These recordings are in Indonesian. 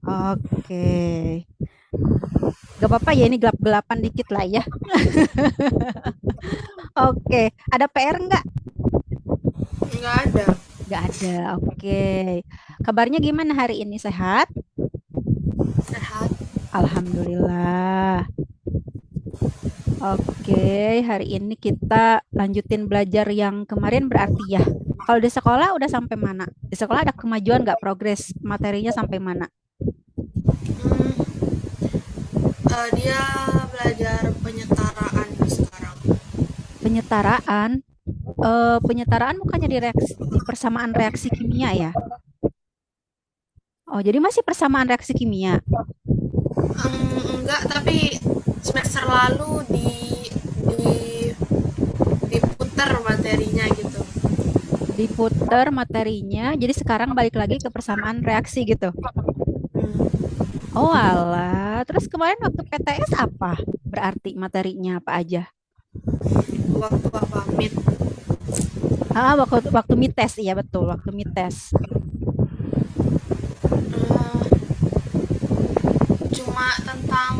Oke. Gak apa-apa ya, ini gelap-gelapan dikit lah ya. Oke. Ada PR nggak? Nggak ada. Nggak ada. Oke. Kabarnya gimana hari ini? Sehat? Sehat. Alhamdulillah. Oke, hari ini kita lanjutin belajar yang kemarin berarti ya. Kalau di sekolah udah sampai mana? Di sekolah ada kemajuan nggak, progres materinya sampai mana? Hmm, dia belajar penyetaraan sekarang. Penyetaraan. Penyetaraan bukannya di persamaan reaksi kimia ya? Oh, jadi masih persamaan reaksi kimia. Enggak, tapi semester lalu di diputar materinya gitu. Diputer materinya, jadi sekarang balik lagi ke persamaan reaksi gitu. Hmm, Oh alah, terus kemarin waktu PTS apa? Berarti materinya apa aja? waktu apa mid. Waktu mites, iya betul, waktu mites. Cuma tentang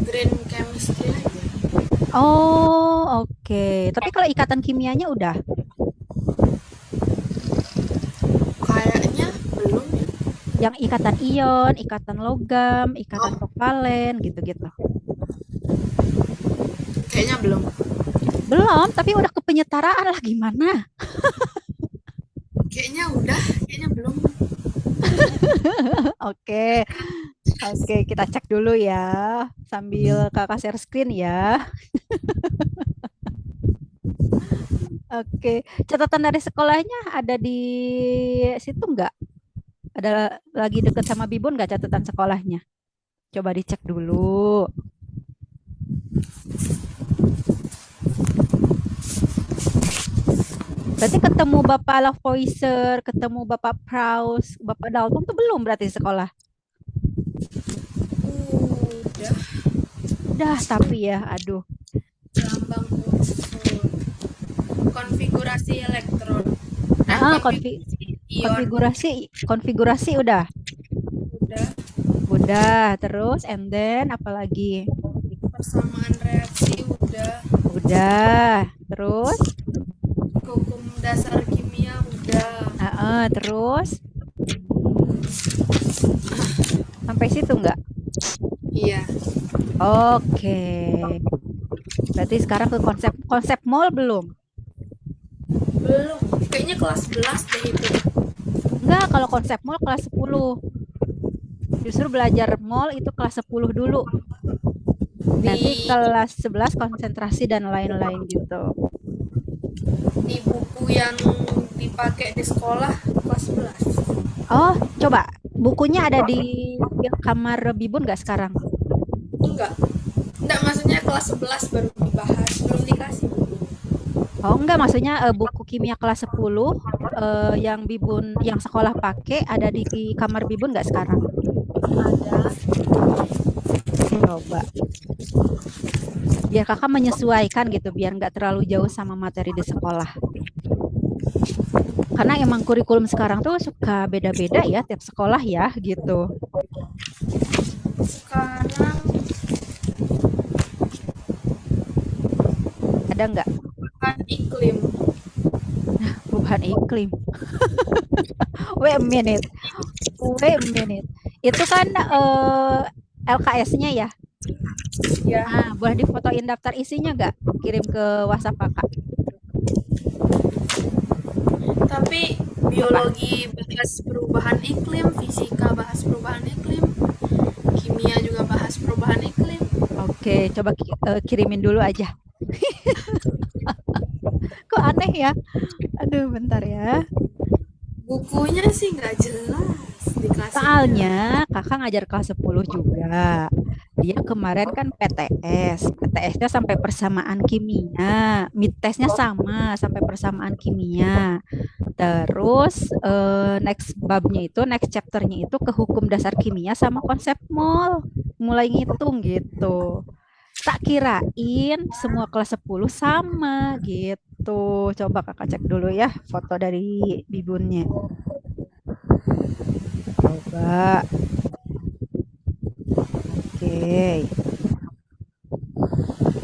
green chemistry aja. Oh, oke. Tapi kalau ikatan kimianya udah, Kayaknya belum ya. yang ikatan ion, ikatan logam, ikatan Oh, kovalen, gitu-gitu. kayaknya belum. Belum, tapi udah ke penyetaraan lah gimana? Kayaknya udah, kayaknya belum. Oke, oke, kita cek dulu ya, sambil kakak share screen ya. Oke, catatan dari sekolahnya ada di situ nggak? Ada lagi deket sama Bibun nggak catatan sekolahnya? Coba dicek dulu. Berarti ketemu Bapak Lavoiser, ketemu Bapak Praus, Bapak Dalton tuh belum berarti di sekolah. Udah. Udah, tapi ya, aduh. Lambang unsur konfigurasi elektron, Ah, konfigurasi ion. konfigurasi, konfigurasi udah. Udah. Udah, terus and then apalagi? Persamaan reaksi udah. Udah, terus Hukum dasar kimia udah. terus sampai situ nggak? Iya. Oke. Berarti sekarang ke konsep konsep mall belum? Belum, kayaknya kelas 11 deh itu. Enggak, kalau konsep mall kelas 10. Justru belajar mall itu kelas 10 dulu. Nanti di kelas 11 konsentrasi dan lain-lain gitu. di buku yang dipakai di sekolah kelas 11. Oh, coba bukunya ada di kamar Bibun nggak sekarang? Enggak. Enggak, maksudnya kelas 11 baru dibahas, belum dikasih buku. Oh, enggak, maksudnya buku kimia kelas 10 yang Bibun yang sekolah pakai ada di kamar Bibun nggak sekarang? Ada. Coba. Biar kakak menyesuaikan gitu, biar nggak terlalu jauh sama materi di sekolah. Karena emang kurikulum sekarang tuh suka beda-beda ya tiap sekolah ya gitu. Sekarang Ada nggak kan iklim. perubahan iklim? Wait a minute, wait a minute. Itu kan LKS-nya ya. Ya, Ah, boleh difotoin daftar isinya nggak? Kirim ke WhatsApp kakak. tapi Apa? biologi bahas perubahan iklim, fisika bahas perubahan iklim, kimia juga bahas perubahan iklim. Oke, coba kirimin dulu aja. Kok aneh ya? Aduh, bentar ya. Bukunya sih nggak jelas dikasihnya. Soalnya kakak ngajar kelas 10 juga. Dia kemarin kan PTS. PTS-nya sampai persamaan kimia. Mid testnya sama sampai persamaan kimia. Terus next babnya itu, next chapternya itu ke hukum dasar kimia sama konsep mol. Mulai ngitung gitu. Tak kirain semua kelas 10 sama gitu. Coba kakak cek dulu ya foto dari bibunnya. Coba.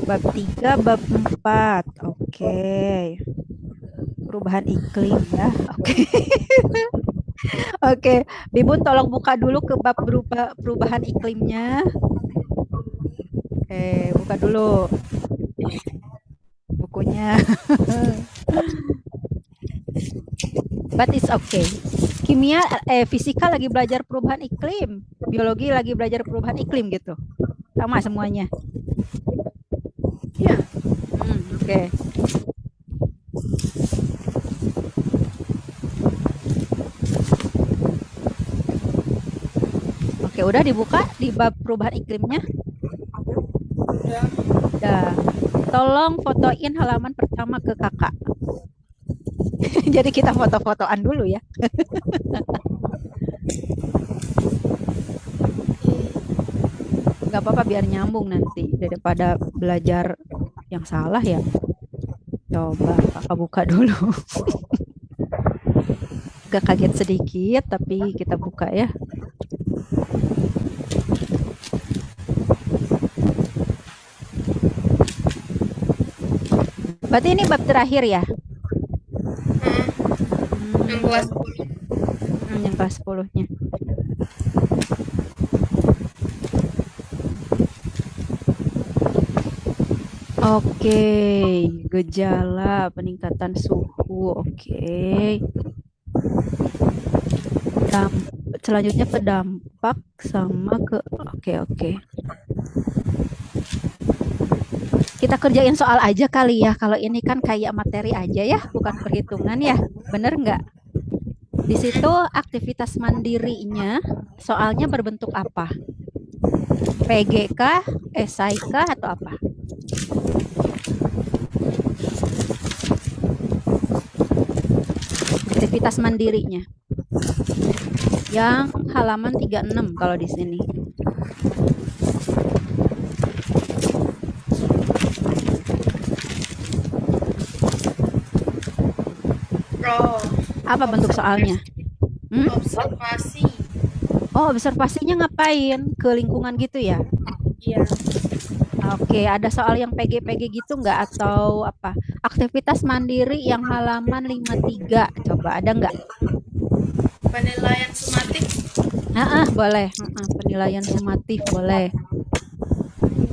Bab 3, bab 4. Oke. Perubahan iklim ya. Oke. Oke. Bibun tolong buka dulu ke bab perubahan iklimnya. Buka dulu bukunya. But it's okay. Fisika lagi belajar perubahan iklim. Biologi lagi belajar perubahan iklim gitu. Sama semuanya. Ya. Oke. Oke, udah dibuka di bab perubahan iklimnya? Udah. Tolong fotoin halaman pertama ke kakak. Jadi kita foto-fotoan dulu ya. Gak apa-apa biar nyambung nanti daripada belajar yang salah ya. Coba kakak buka dulu. Gak kaget sedikit tapi kita buka ya. Berarti ini bab terakhir ya? Yang kelas 10. Yang kelas 10-nya. Oke, gejala peningkatan suhu. Oke. Selanjutnya ke dampak sama ke oke. Kita kerjain soal aja kali ya. Kalau ini kan kayak materi aja ya, bukan perhitungan ya. Bener nggak? Di situ aktivitas mandirinya soalnya berbentuk apa? PGK, esai kah, atau apa? Aktivitas mandirinya. Yang halaman 36 kalau di sini. Apa bentuk soalnya? Observasi. Oh, observasinya ngapain? Ke lingkungan gitu ya? Iya. Oke, ada soal yang PG-PG gitu nggak atau apa? Aktivitas mandiri yang halaman 53. Coba ada nggak? Penilaian sumatif. Boleh. Penilaian sumatif boleh.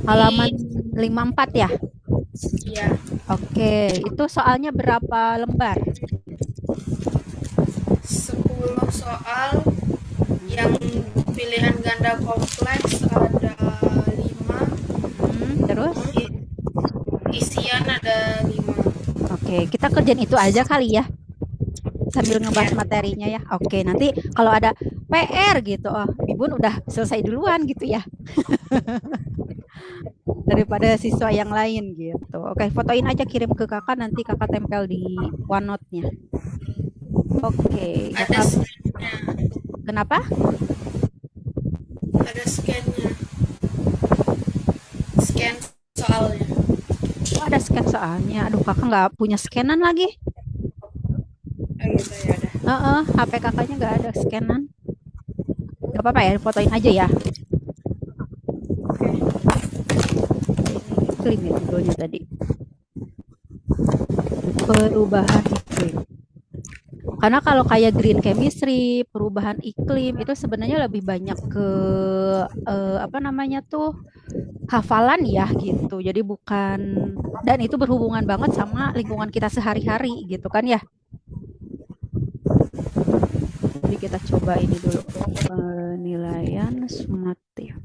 Halaman 54 ya? Iya. Oke, itu soalnya berapa lembar? 10 soal. Yang pilihan ganda kompleks ada 5. Terus? Isian ada 5. Oke, kita kerjain itu aja kali ya. Sambil ngebahas materinya ya. Oke, nanti kalau ada PR gitu, Bibun udah selesai duluan gitu ya. Daripada siswa yang lain gitu. Oke, fotoin aja kirim ke kakak, nanti kakak tempel di OneNote-nya. Oke. Ada scan-nya. Kenapa? Ada scan-nya. Scan soalnya. Oh, ada scan soalnya. Aduh, kakak nggak punya scanan lagi. Gitu ya udah. HP kakaknya nggak ada scanan. Gak apa-apa ya, fotoin aja ya. Iklim ya judulnya tadi. Perubahan iklim. Karena kalau kayak green chemistry, perubahan iklim itu sebenarnya lebih banyak ke apa namanya tuh hafalan ya gitu. Jadi bukan, dan itu berhubungan banget sama lingkungan kita sehari-hari gitu kan ya. Jadi kita coba ini dulu, penilaian sumatif.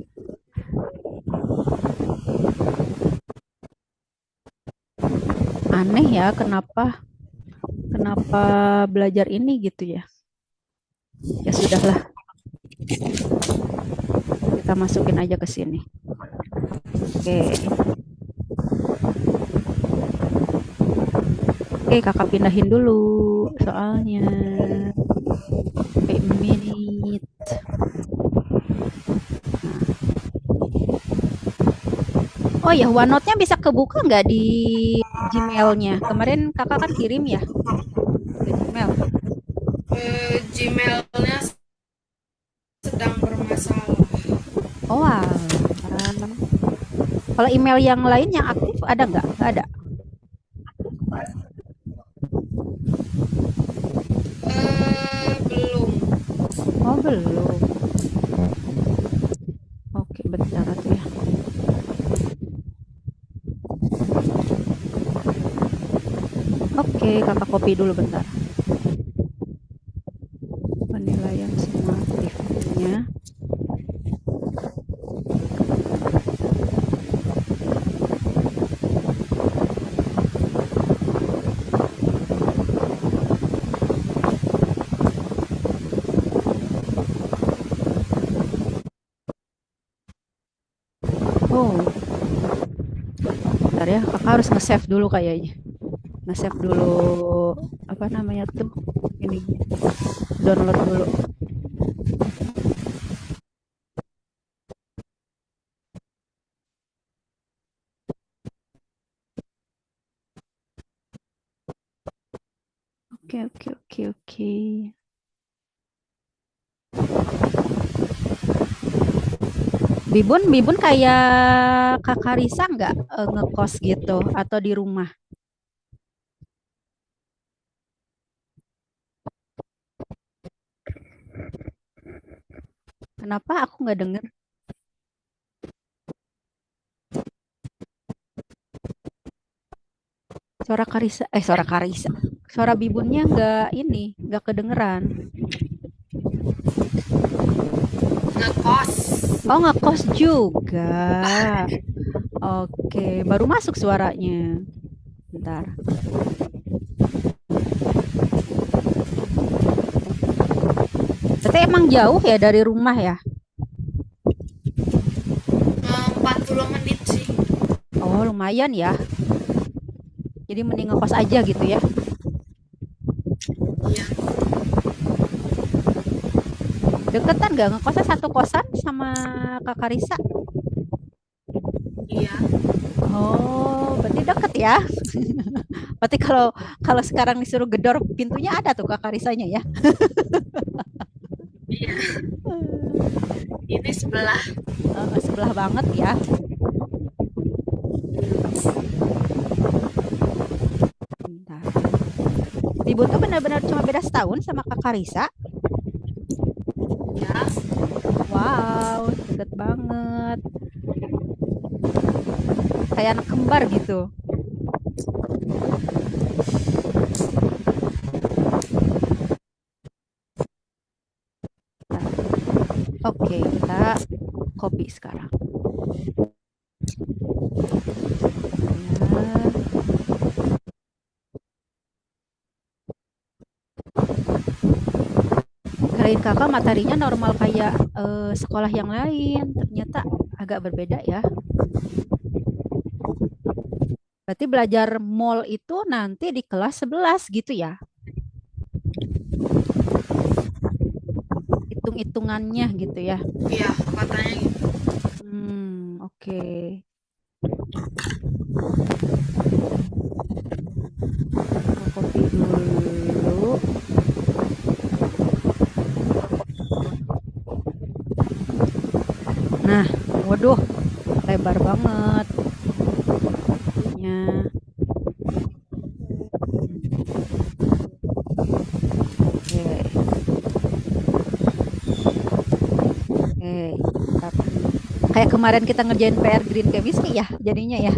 Aneh ya, kenapa belajar ini gitu ya. Ya sudahlah. Kita masukin aja ke sini. Oke, kakak pindahin dulu soalnya. Oke, menit. Oh ya, OneNote-nya bisa kebuka nggak di Gmail-nya? Kemarin kakak kan kirim ya ke Gmail. Gmail-nya sedang bermasalah. Oh, alah. Kalau email yang lain yang aktif ada nggak? Nggak ada. Belum. Oh, belum. Oke, bentar tuh ya. Oke, kakak copy dulu bentar. Penilaian semua aktifnya. Oh, bentar ya, kakak harus nge-save dulu kayaknya. Nge-save dulu apa namanya tuh? Ini download dulu. Oke, oke, oke, oke. Bibun kayak kakak Risa nggak ngekos gitu atau di rumah? Kenapa aku nggak denger suara Karisa? Suara Karisa. Suara Bibunnya nggak ini, nggak kedengeran. Ngekos. Oh, ngekos juga. Oke, baru masuk suaranya. Bentar. Berarti emang jauh ya dari rumah ya? 40 menit sih. Oh, lumayan ya. Jadi mending ngekos aja gitu ya. Iya. Deketan nggak ngekosnya satu kosan sama kakak Risa? Iya. Oh, berarti deket ya. Berarti kalau kalau sekarang disuruh gedor pintunya ada tuh kakak Risanya ya. Iya. Ini sebelah. Sebelah banget ya. Bentar. Ibu tuh benar-benar cuma beda setahun sama kakak Risa. Ya. Wow, deket banget. Kayak anak kembar gitu. Oke, kita copy sekarang. Ya. Kirain kakak materinya normal kayak sekolah yang lain. Ternyata agak berbeda ya. Berarti belajar mall itu nanti di kelas 11 gitu ya. Hitung-hitungannya gitu ya. Iya, katanya gitu. Oke. Aku copy dulu. Nah, waduh, lebar banget. Ya. Oke, oke. Kayak kemarin kita ngerjain PR Green Chemistry ya, jadinya ya.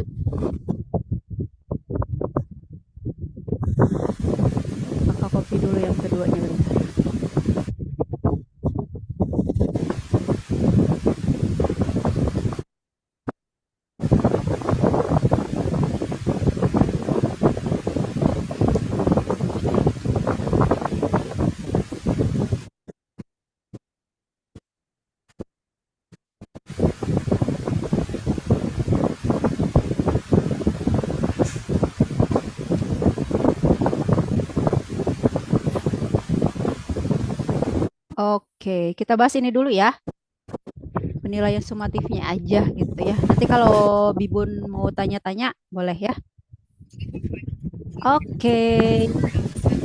Kakak copy dulu yang keduanya bentar ya. Oke, kita bahas ini dulu ya. Penilaian sumatifnya aja gitu ya. Nanti kalau Bibun mau tanya-tanya, boleh ya. Oke.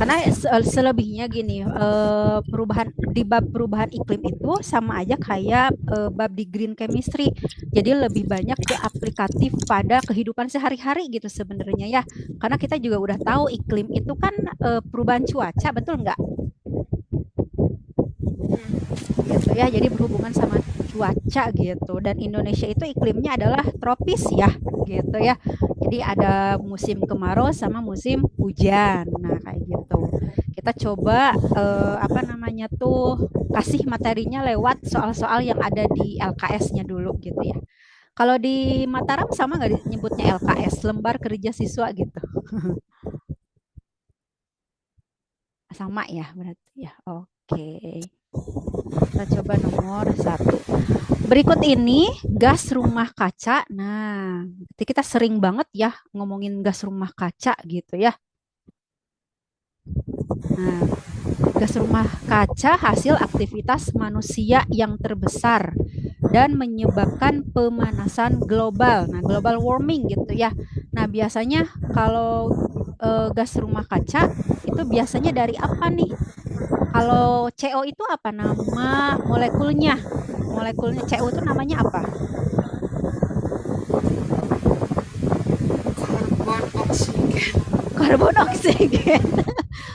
Karena selebihnya gini, perubahan di bab perubahan iklim itu sama aja kayak bab di green chemistry. Jadi lebih banyak ke aplikatif pada kehidupan sehari-hari gitu sebenarnya ya. Karena kita juga udah tahu iklim itu kan perubahan cuaca, betul nggak? Gitu ya. Jadi berhubungan sama cuaca gitu. Dan Indonesia itu iklimnya adalah tropis ya, gitu ya. Jadi ada musim kemarau sama musim hujan. Nah, kayak gitu. Kita coba apa namanya tuh kasih materinya lewat soal-soal yang ada di LKS-nya dulu gitu ya. Kalau di Mataram sama nggak nyebutnya LKS, lembar kerja siswa gitu. Sama ya berarti ya. Oke. Kita coba nomor satu. Berikut ini gas rumah kaca. Nah, kita sering banget ya ngomongin gas rumah kaca gitu ya. Nah, gas rumah kaca hasil aktivitas manusia yang terbesar dan menyebabkan pemanasan global. Nah, global warming gitu ya. Nah, biasanya kalau gas rumah kaca itu biasanya dari apa nih? Kalau CO itu apa nama molekulnya? Molekulnya CO itu namanya apa? Karbon oksigen. Karbon oksigen.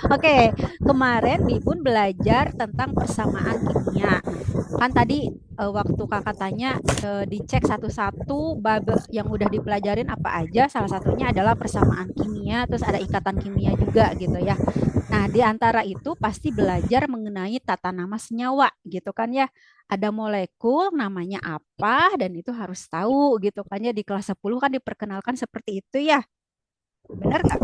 Oke, kemarin Bibun belajar tentang persamaan kimia. Kan tadi waktu kakak tanya dicek satu-satu bab yang udah dipelajarin apa aja. Salah satunya adalah persamaan kimia, terus ada ikatan kimia juga gitu ya. Nah, di antara itu pasti belajar mengenai tata nama senyawa gitu kan ya. Ada molekul namanya apa dan itu harus tahu gitu kan ya. Di kelas 10 kan diperkenalkan seperti itu ya. Benar nggak?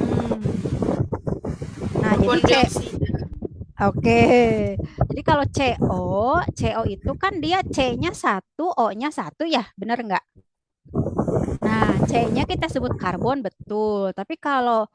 Hmm. Nah, jadi Karbon C. dioksida. Oke. Jadi kalau CO itu kan dia C-nya satu, O-nya satu ya, benar nggak? Nah, C-nya kita sebut karbon betul. Tapi kalau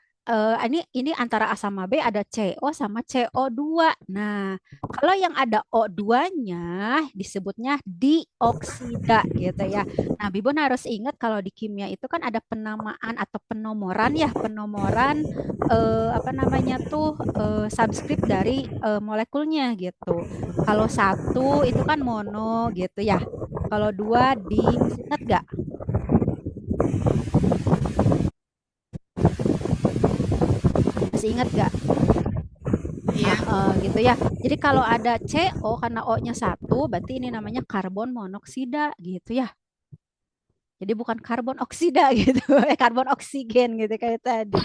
ini antara A sama B ada CO sama CO2. Nah, kalau yang ada O2-nya disebutnya dioksida gitu ya. Nah, Bibon harus ingat kalau di kimia itu kan ada penamaan atau penomoran ya, penomoran apa namanya tuh subskrip dari molekulnya gitu. Kalau satu itu kan mono gitu ya. Kalau dua di masih ingat nggak? Masih ingat gak? Iya. Gitu ya. Jadi kalau ada CO karena O-nya satu, berarti ini namanya karbon monoksida gitu ya. Jadi bukan karbon oksida gitu, karbon oksigen gitu kayak tadi.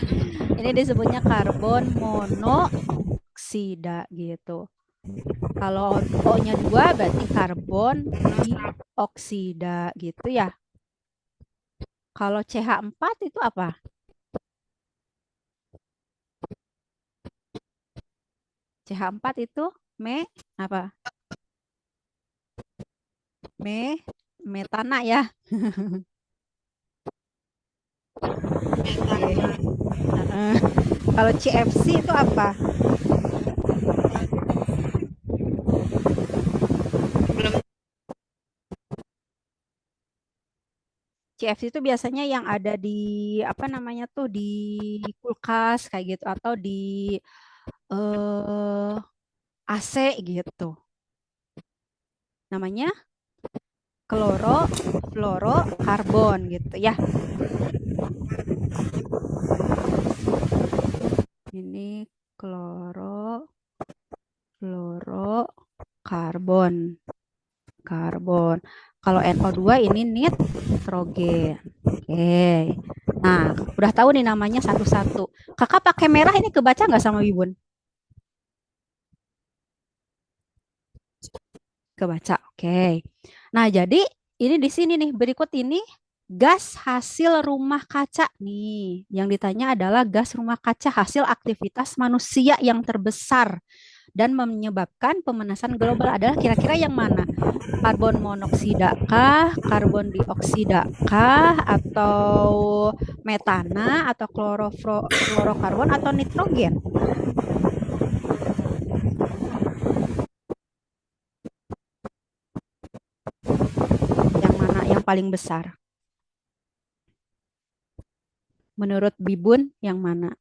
Ini disebutnya karbon monoksida gitu. Kalau O-nya dua berarti karbon dioksida gitu ya. Kalau CH4 itu apa? CH4 itu me apa? Me metana ya. Oke. Heeh. Kalau CFC itu apa? Belum. CFC itu biasanya yang ada di apa namanya tuh di kulkas kayak gitu atau di eh, AC gitu. Namanya klorofluorokarbon gitu ya. Ini klorofluorokarbon. Karbon. Kalau NO2 ini nitrogen. Oke. Nah, udah tahu nih namanya satu-satu. Kakak pakai merah ini kebaca nggak sama Wibun? Kebaca. Oke. Nah, jadi ini di sini nih, berikut ini gas hasil rumah kaca nih. Yang ditanya adalah gas rumah kaca hasil aktivitas manusia yang terbesar dan menyebabkan pemanasan global adalah kira-kira yang mana? Karbon monoksida kah, karbon dioksida kah, atau metana, atau klorofluorokarbon, atau nitrogen? Yang mana yang paling besar? Menurut Bibun, yang mana?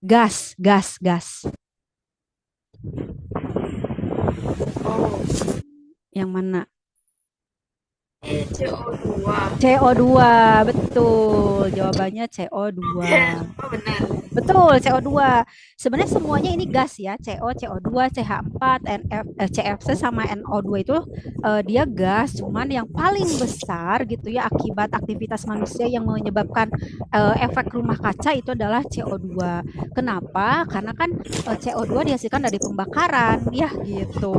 Gas, gas, gas. Oh, Yang mana? CO2. CO2, betul. Jawabannya CO2. Oh, benar. Betul, CO2. Sebenarnya semuanya ini gas ya, CO, CO2, CH4, NF, CFC sama NO2 itu dia gas, cuman yang paling besar gitu ya akibat aktivitas manusia yang menyebabkan efek rumah kaca itu adalah CO2. Kenapa? Karena kan CO2 dihasilkan dari pembakaran, ya gitu.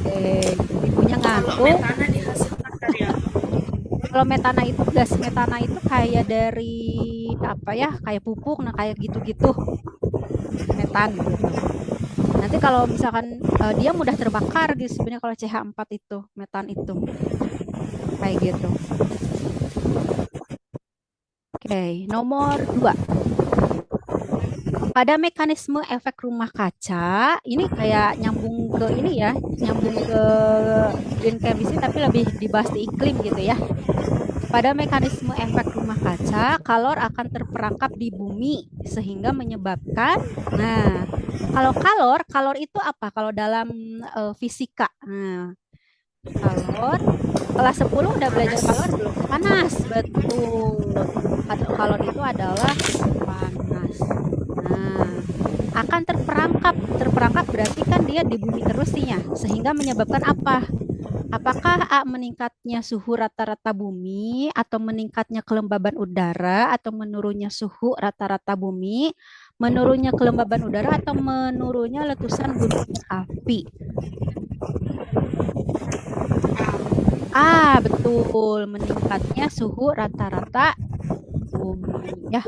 Oke, ibunya Kalau ngantuk. metana dihasilkan dari apa? Kalau metana itu gas metana itu kayak dari apa ya? Kayak pupuk, nah kayak gitu-gitu metan gitu. Nanti kalau misalkan dia mudah terbakar gitu sebenarnya kalau CH4 itu, metan itu kayak gitu. Oke, nomor 2. Pada mekanisme efek rumah kaca, ini kayak nyambung ke ini ya, nyambung ke green chemistry tapi lebih dibahas di iklim gitu ya. Pada mekanisme efek rumah kaca, kalor akan terperangkap di bumi sehingga menyebabkan, nah, kalau kalor, kalor itu apa? Kalau dalam fisika, nah, kalor, kelas 10 udah belajar kalor Panas. belum? Panas, betul. Kalor itu adalah panas. Nah, akan terperangkap. Terperangkap berarti kan dia di bumi terus nih ya, sehingga menyebabkan apa? Apakah A meningkatnya suhu rata-rata bumi atau meningkatnya kelembaban udara atau menurunnya suhu rata-rata bumi, menurunnya kelembaban udara atau menurunnya letusan gunung berapi? Ah, betul, meningkatnya suhu rata-rata bumi. Ya,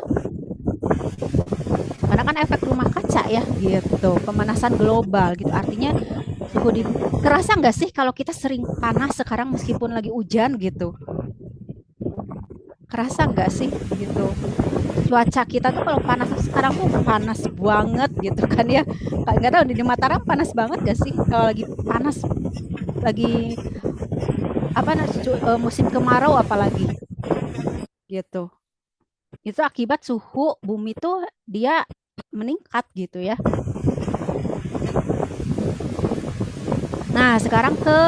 karena kan efek rumah kaca ya gitu, pemanasan global gitu. Artinya suhu di kerasa nggak sih kalau kita sering panas sekarang meskipun lagi hujan gitu? Kerasa nggak sih gitu? Cuaca kita tuh kalau panas tuh sekarang tuh panas banget gitu kan ya. Nggak tahu di Mataram panas banget gak sih kalau lagi panas lagi apa musim kemarau apalagi gitu. Itu akibat suhu bumi tuh dia meningkat gitu ya. Nah, sekarang ke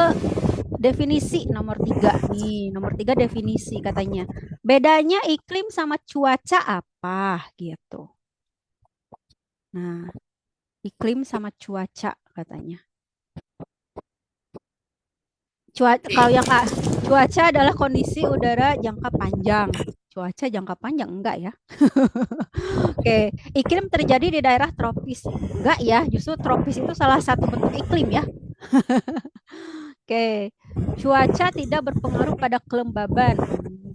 definisi nomor 3 nih. Nomor 3 definisi katanya. Bedanya iklim sama cuaca apa gitu. Nah, iklim sama cuaca katanya. Kalau yang cuaca adalah kondisi udara jangka panjang. Cuaca jangka panjang enggak ya? Oke, iklim terjadi di daerah tropis. Enggak ya, justru tropis itu salah satu bentuk iklim ya. Oke, cuaca tidak berpengaruh pada kelembaban.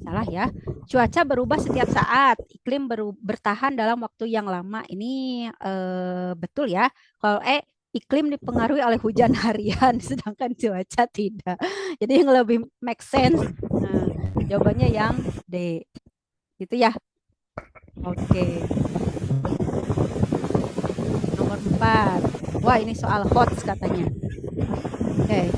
Salah ya. Cuaca berubah setiap saat. Iklim bertahan dalam waktu yang lama. Ini betul ya. Kalau iklim dipengaruhi oleh hujan harian, sedangkan cuaca tidak. Jadi yang lebih make sense. Nah, jawabannya yang D. Gitu ya. Oke. Nomor 4. Wah, ini soal HOTS katanya. Oke.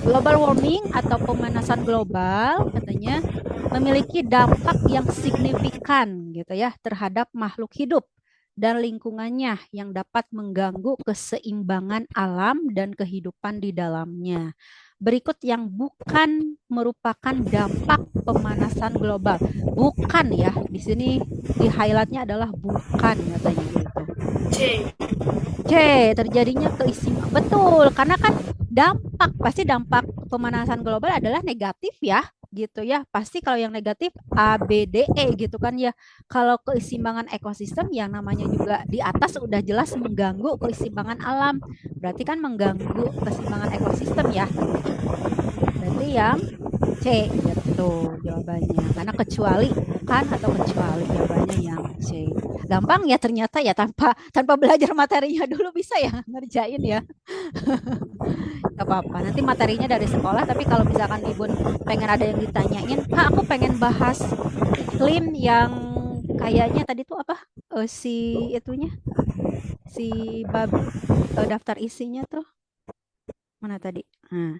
Global warming atau pemanasan global katanya memiliki dampak yang signifikan gitu ya terhadap makhluk hidup dan lingkungannya yang dapat mengganggu keseimbangan alam dan kehidupan di dalamnya. Berikut yang bukan merupakan dampak pemanasan global. Bukan ya, di sini di highlightnya adalah bukan katanya gitu. C. C, terjadinya keseimbangan. Betul, karena kan pasti dampak pemanasan global adalah negatif ya, gitu ya. Pasti kalau yang negatif A, B, D, E gitu kan ya. Kalau keseimbangan ekosistem yang namanya juga di atas udah jelas mengganggu keseimbangan alam. Berarti kan mengganggu keseimbangan ekosistem ya. Berarti yang C gitu jawabannya. Karena kecuali bukan atau kecuali jawabannya yang C. Gampang ya ternyata ya tanpa tanpa belajar materinya dulu bisa ya ngerjain ya. Gak apa-apa. Nanti materinya dari sekolah tapi kalau misalkan Ibu pengen ada yang ditanyain, "Kak, aku pengen bahas iklim yang kayaknya tadi tuh apa? Si itunya, si daftar isinya tuh mana tadi? Nah,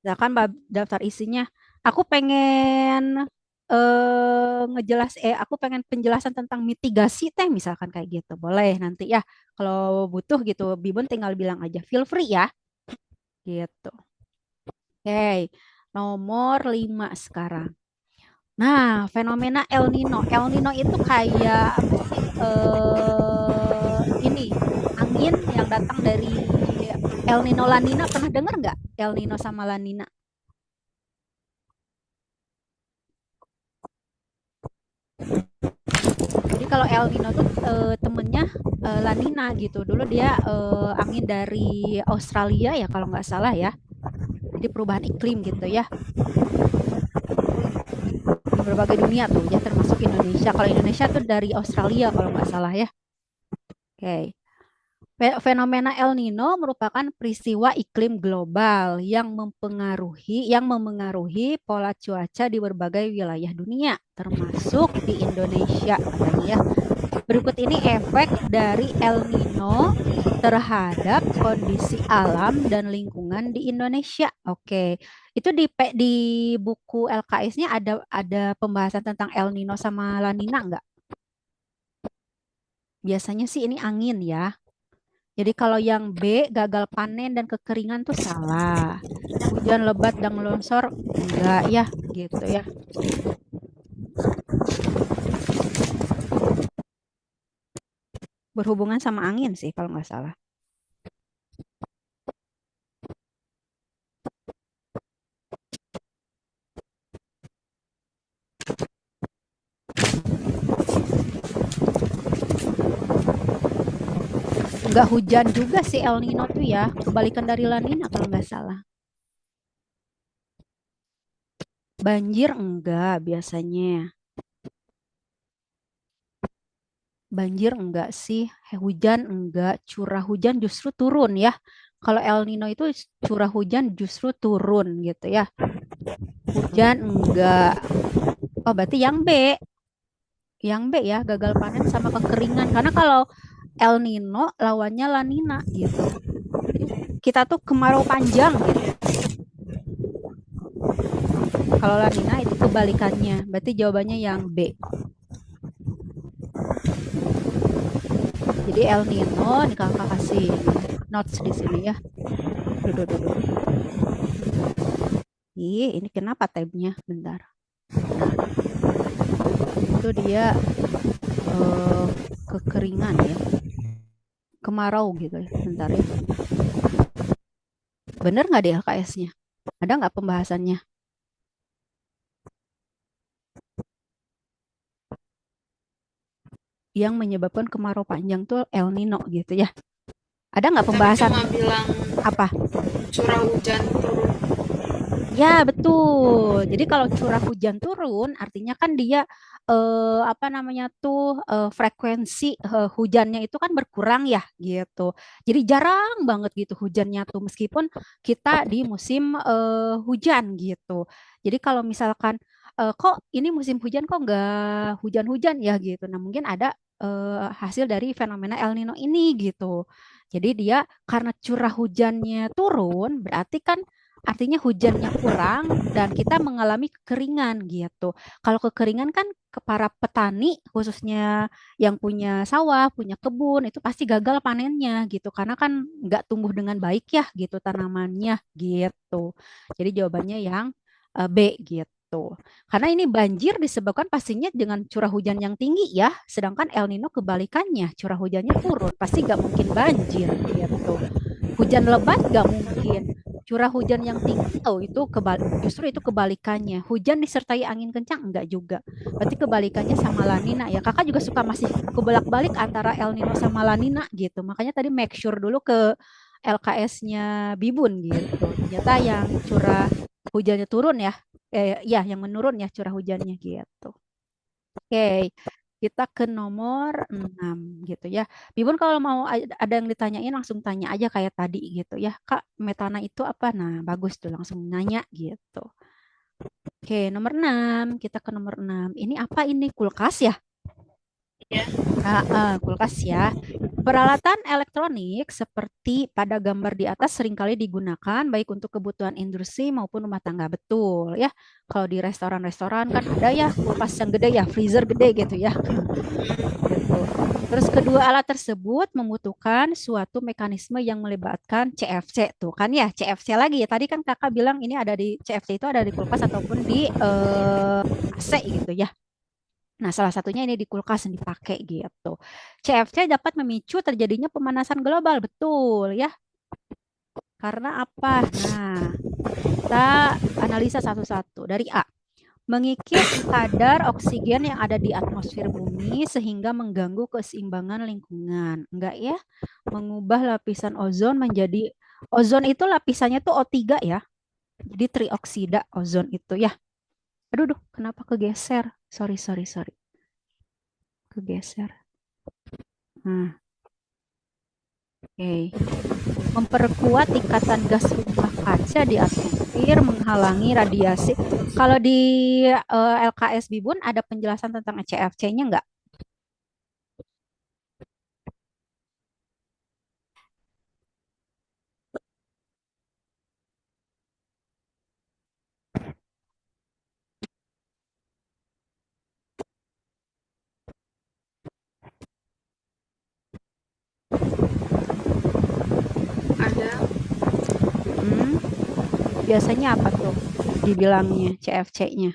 misalkan daftar isinya aku pengen aku pengen penjelasan tentang mitigasi teh misalkan kayak gitu. Boleh nanti ya. Kalau butuh gitu, Bibun tinggal bilang aja. Feel free ya. Gitu. Oke. Nomor 5 sekarang. Nah, fenomena El Nino. El Nino itu kayak apa sih? Ini angin yang datang dari El Nino La Nina. Pernah dengar nggak? El Nino sama La Nina. Jadi kalau El Nino tuh temennya La Nina gitu. Dulu dia angin dari Australia ya kalau nggak salah ya. Jadi perubahan iklim gitu ya di berbagai dunia tuh ya termasuk Indonesia. Kalau Indonesia tuh dari Australia kalau nggak salah ya. Oke. Fenomena El Nino merupakan peristiwa iklim global yang memengaruhi pola cuaca di berbagai wilayah dunia, termasuk di Indonesia katanya ya. Berikut ini efek dari El Nino terhadap kondisi alam dan lingkungan di Indonesia. Oke, itu di buku LKS-nya ada pembahasan tentang El Nino sama La Nina nggak? Biasanya sih ini angin ya. Jadi kalau yang B gagal panen dan kekeringan tuh salah. Hujan lebat dan longsor enggak ya, gitu ya. Berhubungan sama angin sih kalau nggak salah. Nggak hujan juga sih El Nino tuh ya. Kebalikan dari La Nina kalau nggak salah. Banjir enggak biasanya. Banjir enggak sih. Hujan enggak. Curah hujan justru turun ya. Kalau El Nino itu curah hujan justru turun gitu ya. Hujan enggak. Oh, berarti yang B. Yang B ya, gagal panen sama kekeringan. Karena kalau El Nino lawannya La Nina gitu. Kita tuh kemarau panjang gitu. Kalau La Nina itu kebalikannya. Berarti jawabannya yang B. Jadi El Nino, nih kakak kasih notes di sini ya. Duduk, duduk. Ih, ini kenapa tabnya? Bentar. Itu dia eh, kekeringan ya. Kemarau gitu ya. Bentar ya. Bener nggak di LKS-nya? Ada nggak pembahasannya? Yang menyebabkan kemarau panjang tuh El Nino gitu ya. Ada nggak Tapi pembahasan cuma bilang apa? curah hujan turun. Ya, betul. Jadi kalau curah hujan turun, artinya kan dia apa namanya tuh frekuensi hujannya itu kan berkurang ya, gitu. Jadi jarang banget gitu hujannya tuh, meskipun kita di musim hujan gitu. Jadi kalau misalkan kok ini musim hujan kok nggak hujan-hujan ya gitu. Nah, mungkin ada hasil dari fenomena El Nino ini gitu. Jadi dia karena curah hujannya turun, berarti kan artinya hujannya kurang dan kita mengalami kekeringan gitu. Kalau kekeringan kan ke para petani khususnya yang punya sawah, punya kebun itu pasti gagal panennya gitu karena kan nggak tumbuh dengan baik ya gitu tanamannya gitu. Jadi jawabannya yang B gitu. Karena ini banjir disebabkan pastinya dengan curah hujan yang tinggi ya, sedangkan El Nino kebalikannya, curah hujannya turun, pasti nggak mungkin banjir gitu. Hujan lebat nggak mungkin. Curah hujan yang tinggi, oh itu justru itu kebalikannya. Hujan disertai angin kencang enggak juga. Berarti kebalikannya sama La Nina ya. Kakak juga suka masih kebolak-balik antara El Nino sama La Nina gitu. Makanya tadi make sure dulu ke LKS-nya Bibun gitu. Ternyata yang curah hujannya turun ya. Ya yang menurun ya curah hujannya gitu. Oke, kita ke nomor 6 gitu ya. Bibun kalau mau ada yang ditanyain langsung tanya aja kayak tadi gitu ya. Kak, metana itu apa? Nah, bagus tuh langsung nanya gitu. Oke, nomor 6. Kita ke nomor 6. Ini apa ini? Kulkas ya? Ya. Kulkas ya. Peralatan elektronik seperti pada gambar di atas seringkali digunakan baik untuk kebutuhan industri maupun rumah tangga. Betul ya. Kalau di restoran-restoran kan ada ya kulkas yang gede ya, freezer gede gitu ya. Gitu. Terus kedua alat tersebut membutuhkan suatu mekanisme yang melibatkan CFC tuh kan ya, CFC lagi ya. Tadi kan kakak bilang ini ada di CFC itu ada di kulkas ataupun di AC gitu ya. Nah, salah satunya ini di kulkas yang dipakai gitu. CFC dapat memicu terjadinya pemanasan global, betul ya. Karena apa? Nah, kita analisa satu-satu. Dari A, mengikis kadar oksigen yang ada di atmosfer bumi sehingga mengganggu keseimbangan lingkungan. Enggak ya? Mengubah lapisan ozon menjadi ozon itu lapisannya tuh O3 ya. Jadi trioksida ozon itu ya. Aduh, duh, kenapa kegeser? Sorry, sorry, sorry. Kegeser. Nah, oke. Memperkuat ikatan gas rumah kaca di atmosfer, menghalangi radiasi. Kalau di LKS Bibun ada penjelasan tentang CFC-nya nggak? Ada. Hmm, biasanya apa tuh dibilangnya CFC-nya?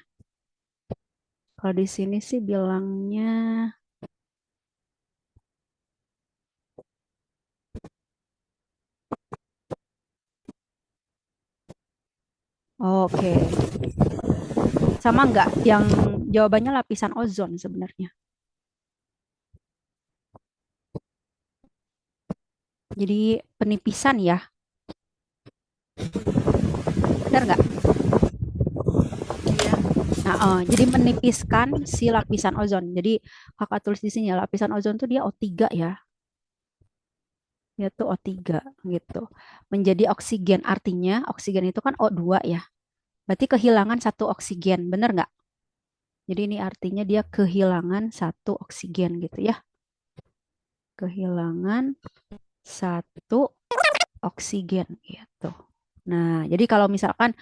Kalau di sini sih bilangnya, oke, sama nggak? Yang jawabannya lapisan ozon sebenarnya. Jadi penipisan ya, benar nggak? Ya. Nah, jadi menipiskan si lapisan ozon. Jadi kakak tulis di sini ya, lapisan ozon tuh dia O3 ya. Dia tuh O3 gitu. Menjadi oksigen. Artinya oksigen itu kan O2 ya. Berarti kehilangan satu oksigen. Bener nggak? Jadi ini artinya dia kehilangan satu oksigen gitu ya. Kehilangan satu oksigen gitu. Nah, jadi kalau misalkan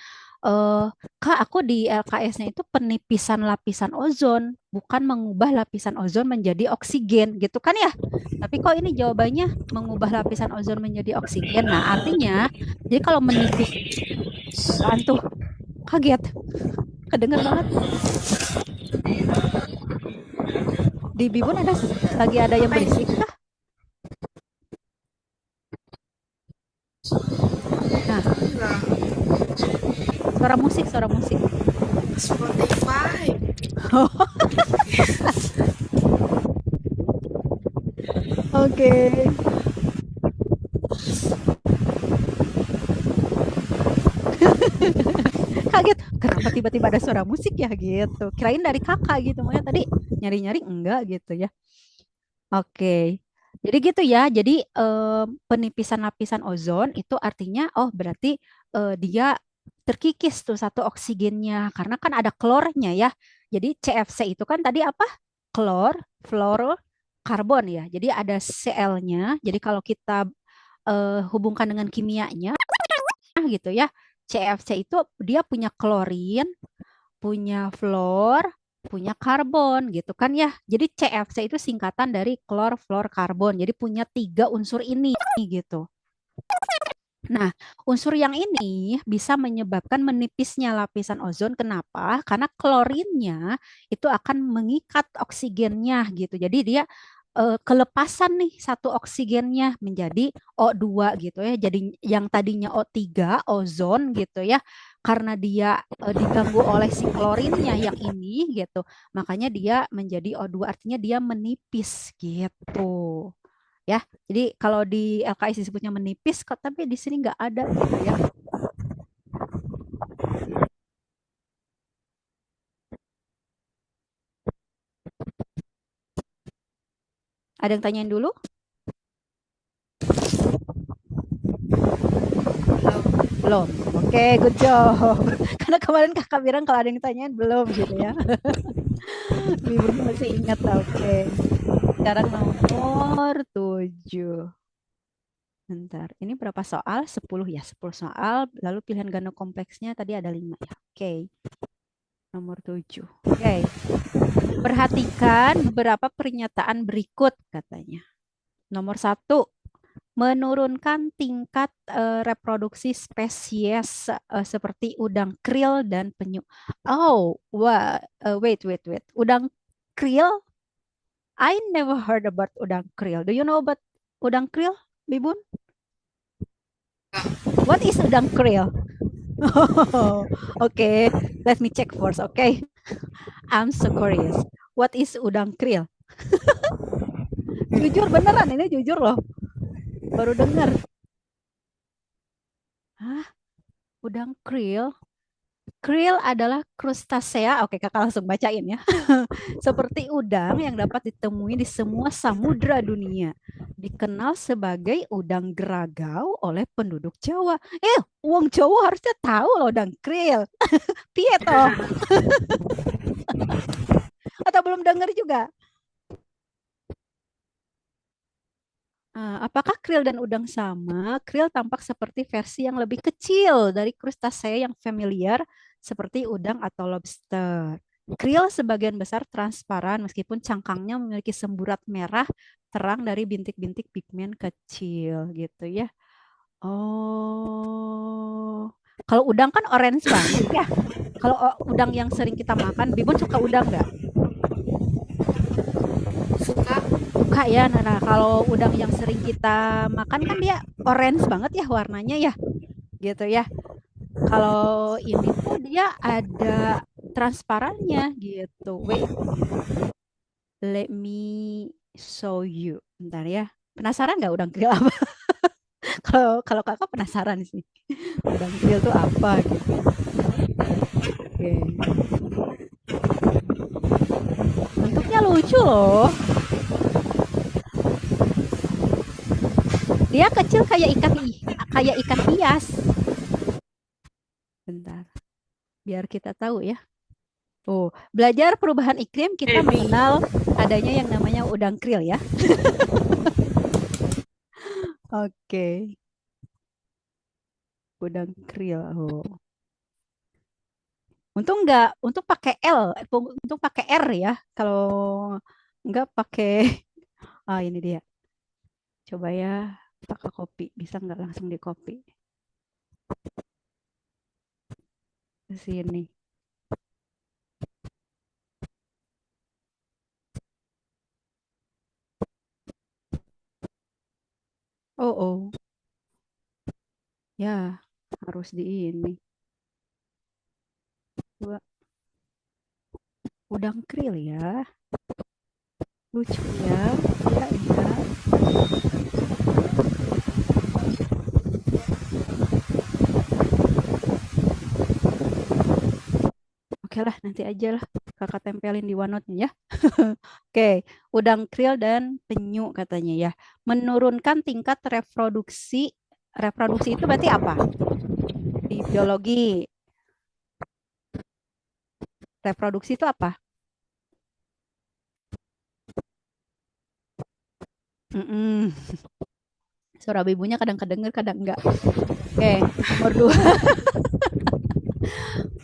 eh Kak, aku di LKS-nya itu penipisan lapisan ozon, bukan mengubah lapisan ozon menjadi oksigen, gitu kan ya? Tapi kok ini jawabannya mengubah lapisan ozon menjadi oksigen. Nah, artinya, jadi kalau menipis, apaan tuh? Kaget, kedengar banget. Di Bibun ada lagi ada yang Apa ini? berisik kah? Nah, Enggak. suara musik, suara musik. Spotify. Oke. Kaget, kenapa tiba-tiba ada suara musik ya gitu. Kirain dari kakak gitu, makanya tadi nyari-nyari enggak gitu ya. Oke. Jadi gitu ya. Jadi penipisan lapisan ozon itu artinya oh berarti dia terkikis tuh satu oksigennya karena kan ada klornya ya. Jadi CFC itu kan tadi apa? Klor, fluorokarbon ya. Jadi ada Cl-nya. Jadi kalau kita hubungkan dengan kimianya gitu ya. CFC itu dia punya klorin, punya fluor, punya karbon gitu kan ya. Jadi CFC itu singkatan dari klor, fluor, karbon. Jadi punya tiga unsur ini gitu. Nah, unsur yang ini bisa menyebabkan menipisnya lapisan ozon. Kenapa? Karena klorinnya itu akan mengikat oksigennya gitu. Jadi dia kelepasan nih satu oksigennya menjadi O2 gitu ya. Jadi yang tadinya O3, ozon gitu ya. Karena dia diganggu oleh si klorinnya yang ini gitu. Makanya dia menjadi O2 artinya dia menipis gitu ya. Jadi kalau di LKS disebutnya menipis, kok tapi di sini nggak ada gitu ya. Ada yang tanyain dulu? Belum. Oke, good job. Karena kemarin kakak bilang kalau ada yang tanyain belum gitu ya. Bibun masih ingat, oke. Sekarang nomor 7. Bentar, ini berapa soal? 10 ya, 10 soal. Lalu pilihan ganda kompleksnya tadi ada 5 ya. Oke, nomor 7. Oke, perhatikan beberapa pernyataan berikut katanya. Nomor 1, menurunkan tingkat reproduksi spesies seperti udang krill dan penyu. Oh, wait. Udang krill? I never heard about udang krill. Do you know about udang krill, Bibun? What is udang krill? Okay, let me check first. Okay, I'm so curious. What is udang krill? Jujur beneran, ini jujur loh. Baru dengar. Hah? Udang krill? Krill adalah krustasea. Oke, kakak langsung bacain ya. Seperti udang yang dapat ditemui di semua samudra dunia. Dikenal sebagai udang geragau oleh penduduk Jawa. Wong Jawa harusnya tahu loh udang krill. Piye toh? Atau belum dengar juga? Apakah krill dan udang sama? Krill tampak seperti versi yang lebih kecil dari krustasea yang familiar seperti udang atau lobster. Krill sebagian besar transparan meskipun cangkangnya memiliki semburat merah terang dari bintik-bintik pigmen kecil gitu ya. Oh, kalau udang kan orange banget ya. Kalau udang yang sering kita makan, Bibon suka udang nggak? Suka. Suka ya. Nah, kalau udang yang sering kita makan kan dia orange banget ya warnanya ya, gitu ya. Kalau ini tuh dia ada transparannya gitu. Wait, let me show you. Bentar ya. Penasaran nggak udang krill apa? Kalau kalau kakak penasaran sih. Udang krill tuh apa gitu. Oke. Bentuknya lucu loh. Dia kecil kayak ikan hias. Bentar. Biar kita tahu ya. Oh, belajar perubahan iklim kita mengenal adanya yang namanya udang krill ya. Oke. Udang krill. Oh. Untung pakai L, untung pakai R ya. Kalau enggak pakai ini dia. Coba ya, pakai copy. Bisa nggak langsung di copy ke sini. Oh. Ya, harus di ini. Coba udang krill ya. Lucu ya. Ya. Oke lah, nanti aja lah kakak tempelin di OneNote-nya ya. Oke, udang krill dan penyu katanya ya. Menurunkan tingkat reproduksi. Reproduksi itu berarti apa? Di biologi. Reproduksi itu apa? Suara ibunya kadang kedenger, kadang enggak. Oke, nomor 2.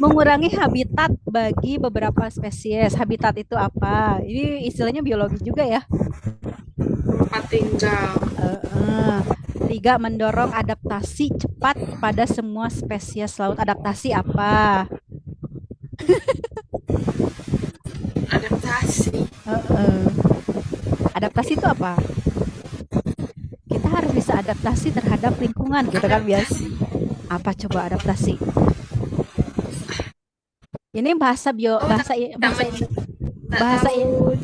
Mengurangi habitat bagi beberapa spesies. Habitat itu apa? Ini istilahnya biologi juga ya. Tempat tinggal. 3. Mendorong adaptasi cepat pada semua spesies laut. Adaptasi apa? Adaptasi. Adaptasi itu apa? Kita harus bisa adaptasi terhadap lingkungan, gitu kan biasa. Apa coba adaptasi? Ini bahasa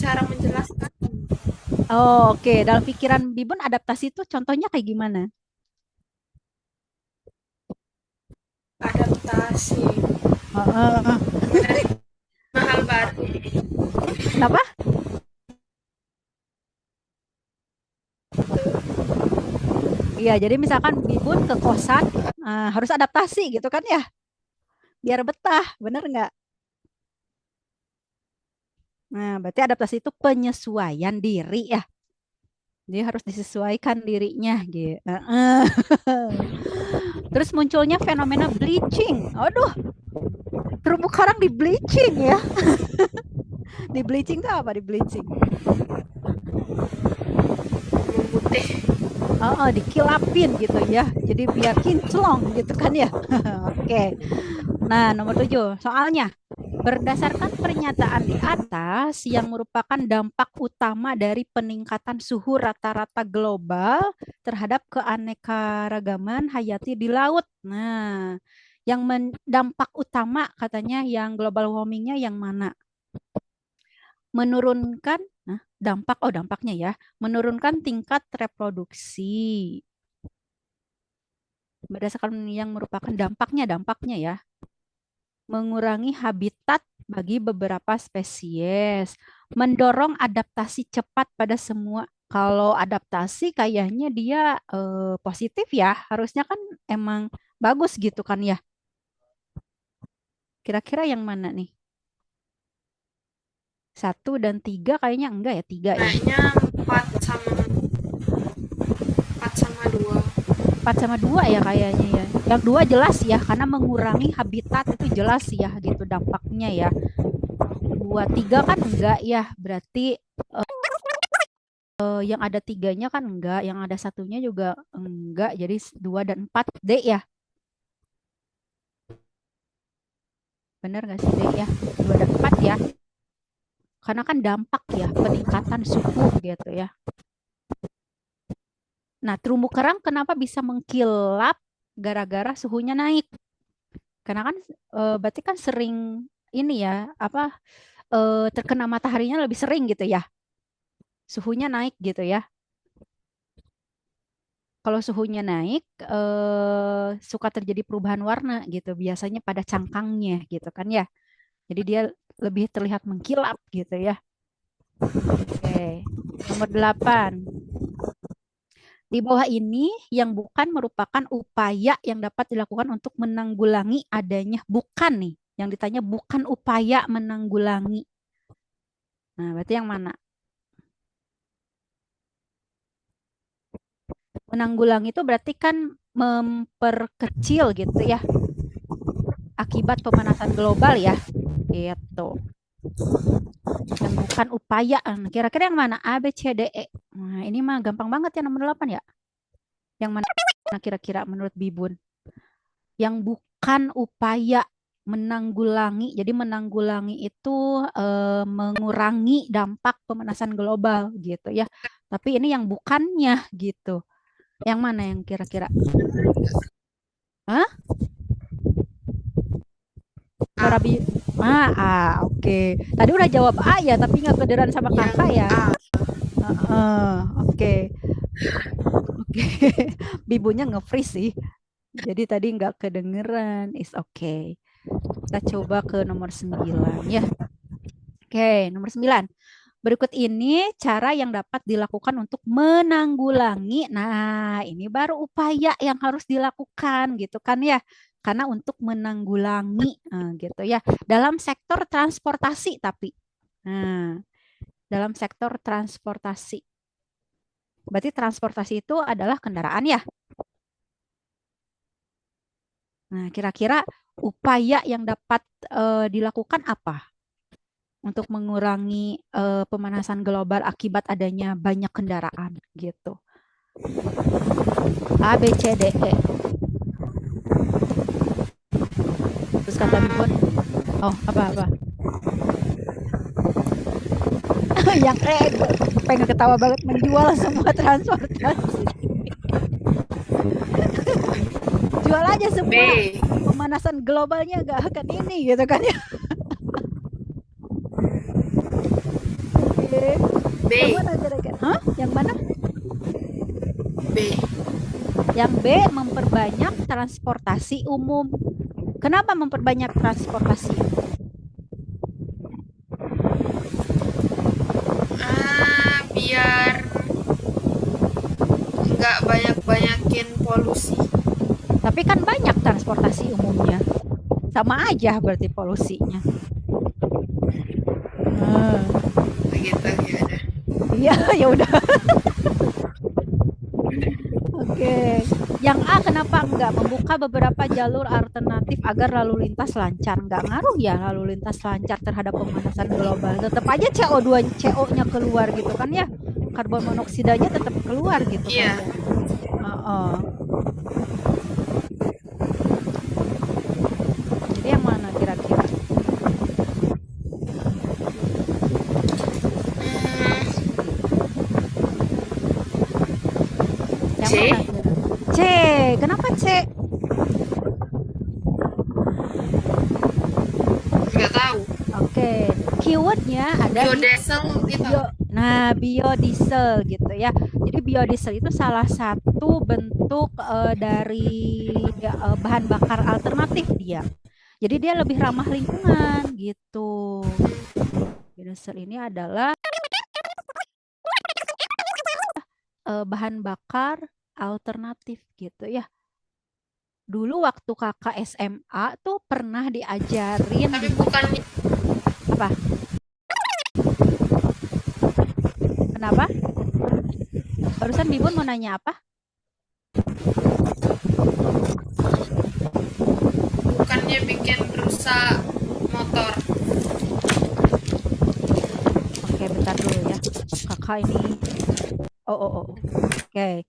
cara menjelaskan. Oh, oke. Dalam pikiran Bibun adaptasi itu contohnya kayak gimana? Adaptasi. Dari hal baru. Kenapa? Iya, jadi misalkan Bibun ke kosan harus adaptasi gitu kan ya? Biar betah, bener nggak? Nah, berarti adaptasi itu penyesuaian diri ya. Dia harus disesuaikan dirinya gitu. Terus munculnya fenomena bleaching. Aduh, terumbu karang di bleaching ya. Di bleaching tuh apa di bleaching? Memutih. Dikilapin gitu ya. Jadi biar kinclong gitu kan ya. Oke. Nah, nomor 7. Soalnya, berdasarkan pernyataan di atas yang merupakan dampak utama dari peningkatan suhu rata-rata global terhadap keanekaragaman hayati di laut. Nah, yang dampak utama katanya yang global warmingnya yang mana? Menurunkan, nah, dampaknya ya, menurunkan tingkat reproduksi. Berdasarkan yang merupakan dampaknya ya, mengurangi habitat bagi beberapa spesies, mendorong adaptasi cepat pada semua. Kalau adaptasi kayaknya dia positif ya, harusnya kan emang bagus gitu kan ya. Kira-kira yang mana nih? 1 dan 3 kayaknya enggak ya, 3 ya. Kayaknya 4 sama 2. 4 sama 2 ya kayaknya ya. Yang 2 jelas ya, karena mengurangi habitat itu jelas ya gitu dampaknya ya. 2, 3 kan enggak ya, berarti yang ada 3-nya kan enggak, yang ada 1-nya juga enggak, jadi 2 dan 4 D ya. Bener nggak sih D ya? 2 dan 4 ya. Karena kan dampak ya, peningkatan suhu gitu ya. Nah, terumbu karang kenapa bisa mengkilap gara-gara suhunya naik? Karena kan berarti kan sering ini ya, apa terkena mataharinya lebih sering gitu ya. Suhunya naik gitu ya. Kalau suhunya naik, suka terjadi perubahan warna gitu. Biasanya pada cangkangnya gitu kan ya. Jadi dia lebih terlihat mengkilap gitu ya. Oke, nomor 8. Di bawah ini yang bukan merupakan upaya yang dapat dilakukan untuk menanggulangi adanya bukan nih. Yang ditanya bukan upaya menanggulangi. Nah, berarti yang mana? Menanggulangi itu berarti kan memperkecil gitu ya akibat pemanasan global ya. Gitu. Yang bukan upaya. Kira-kira yang mana? A, B, C, D, E. Nah, ini mah gampang banget ya nomor 8 ya. Yang mana kira-kira menurut Bibun? Yang bukan upaya menanggulangi. Jadi menanggulangi itu mengurangi dampak pemanasan global gitu ya. Tapi ini yang bukannya gitu. Yang mana yang kira-kira? Hah? A. Suara bi oke. Tadi udah jawab A ya, tapi nggak kedengeran sama Yang kakak ya. A. Oke. Oke. Bibunya nge-freeze sih. Jadi tadi nggak kedengeran. Is okay. Kita coba ke nomor 9 ya. Oke, nomor 9. Berikut ini cara yang dapat dilakukan untuk menanggulangi. Nah, ini baru upaya yang harus dilakukan gitu kan ya. Karena untuk menanggulangi gitu ya. Dalam sektor transportasi tapi. Nah, dalam sektor transportasi. Berarti transportasi itu adalah kendaraan ya. Nah, kira-kira upaya yang dapat dilakukan apa untuk mengurangi pemanasan global akibat adanya banyak kendaraan gitu. A, B, C, D, E. Terus kata Bibun, oh apa-apa. Yang gue pengen ketawa banget menjual semua transportasi. Jual aja B. semua. Pemanasan globalnya gak akan ini gitu kan ya. Oke. B. Yang mana kira-kira? Hah? Yang mana? B. Yang B, memperbanyak transportasi umum. Kenapa memperbanyak transportasi? Biar nggak banyak-banyakin polusi. Tapi kan banyak transportasi umumnya. Sama aja berarti polusinya. iya, ya udah. Oke. Yang A kenapa enggak membuka beberapa jalur alternatif agar lalu lintas lancar? Enggak ngaruh ya lalu lintas lancar terhadap pemanasan global. Tetap aja CO2 CO-nya keluar gitu kan ya. Karbon monoksidanya tetap keluar gitu kan Iya. ya. Heeh. Jadi yang mana kira-kira? Hmm, Yang C. mana kira? C. Kenapa C? Nggak tahu. Oke. Keywordnya ada di Biodiesel itu. biodiesel gitu ya. Jadi biodiesel itu salah satu bentuk dari bahan bakar alternatif dia. Jadi dia lebih ramah lingkungan gitu. Biodiesel ini adalah bahan bakar alternatif gitu ya. Dulu waktu kakak SMA tuh pernah diajarin Tapi di bukan apa? Kenapa? Barusan Bibun mau nanya apa? bukannya bikin rusak motor. Oke, bentar dulu ya. Kakak ini. Oh. Oke.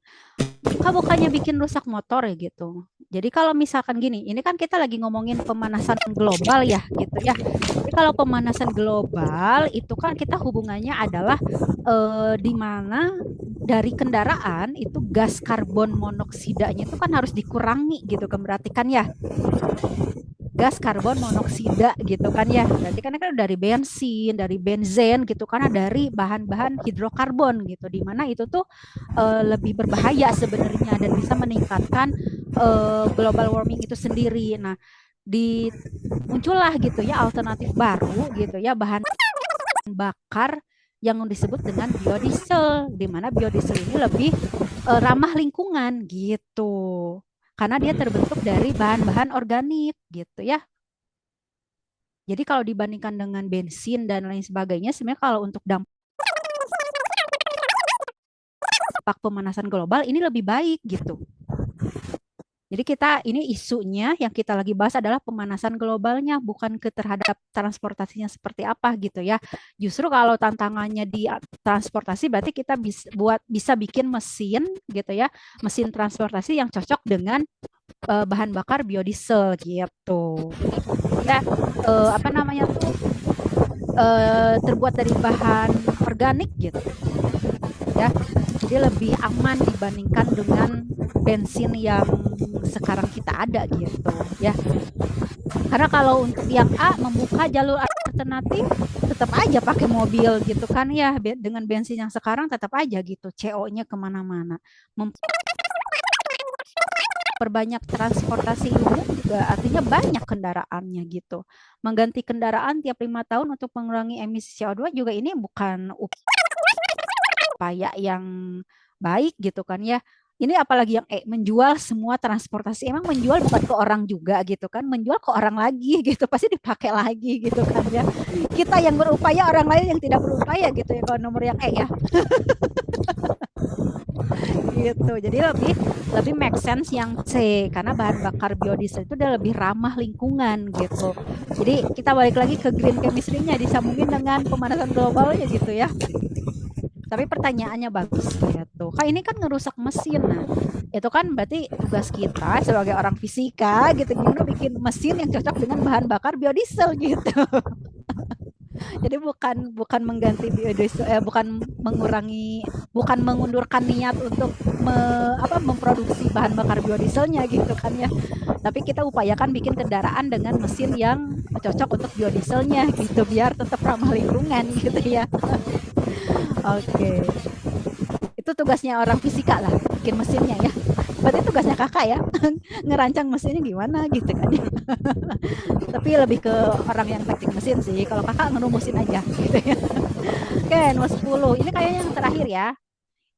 Bukannya bikin rusak motor ya gitu. Jadi kalau misalkan gini, ini kan kita lagi ngomongin pemanasan global ya gitu ya. Jadi kalau pemanasan global itu kan kita hubungannya adalah di mana dari kendaraan itu gas karbon monoksidanya itu kan harus dikurangi gitu kan berarti kan ya gas karbon monoksida gitu kan ya. Berarti kan dari bensin, dari benzen gitu karena dari bahan-bahan hidrokarbon gitu di mana itu tuh lebih berbahaya sebenarnya dan bisa meningkatkan global warming itu sendiri. Nah, di muncullah gitu ya alternatif baru gitu ya bahan bakar yang disebut dengan biodiesel di mana biodiesel ini lebih ramah lingkungan gitu. Karena dia terbentuk dari bahan-bahan organik gitu ya. Jadi kalau dibandingkan dengan bensin dan lain sebagainya, sebenarnya kalau untuk dampak pemanasan global ini lebih baik gitu. Jadi kita ini isunya yang kita lagi bahas adalah pemanasan globalnya, bukan ke terhadap transportasinya seperti apa gitu ya. Justru kalau tantangannya di transportasi berarti kita bisa bikin mesin gitu ya, mesin transportasi yang cocok dengan bahan bakar biodiesel gitu. Ya apa namanya tuh terbuat dari bahan organik gitu ya. Jadi lebih aman dibandingkan dengan bensin yang sekarang kita ada gitu ya. Karena kalau untuk yang A membuka jalur alternatif tetap aja pakai mobil gitu kan ya dengan bensin yang sekarang tetap aja gitu CO-nya kemana-mana. Perbanyak transportasi umum juga artinya banyak kendaraannya gitu. Mengganti kendaraan tiap 5 tahun untuk mengurangi emisi CO2 juga ini bukan upaya yang baik gitu kan ya. Ini apalagi yang menjual semua transportasi. Emang menjual bukan ke orang juga gitu kan. Menjual ke orang lagi gitu. Pasti dipakai lagi gitu kan ya. Kita yang berupaya, orang lain yang tidak berupaya gitu ya. Kalau nomor yang ya. Gitu. Jadi lebih make sense yang C karena bahan bakar biodiesel itu udah lebih ramah lingkungan gitu. Jadi kita balik lagi ke green chemistry-nya disambungin dengan pemanasan globalnya gitu ya. Tapi pertanyaannya bagus gitu. Kak ini kan ngerusak mesin. Nah, itu kan berarti tugas kita sebagai orang fisika gitu gimana bikin mesin yang cocok dengan bahan bakar biodiesel gitu. Jadi bukan mengganti biodiesel, bukan mengurangi, bukan mengundurkan niat untuk memproduksi bahan bakar biodieselnya gitu kan ya. Tapi kita upayakan bikin kendaraan dengan mesin yang cocok untuk biodieselnya gitu biar tetap ramah lingkungan gitu ya. Oke. Itu tugasnya orang fisika lah, bikin mesinnya ya. Berarti tugasnya kakak ya, ngerancang mesinnya gimana gitu kan ya. Tapi lebih ke orang yang teknik mesin sih. Kalau kakak ngerumusin aja gitu ya. Oke, nomor 10. Ini kayaknya yang terakhir ya.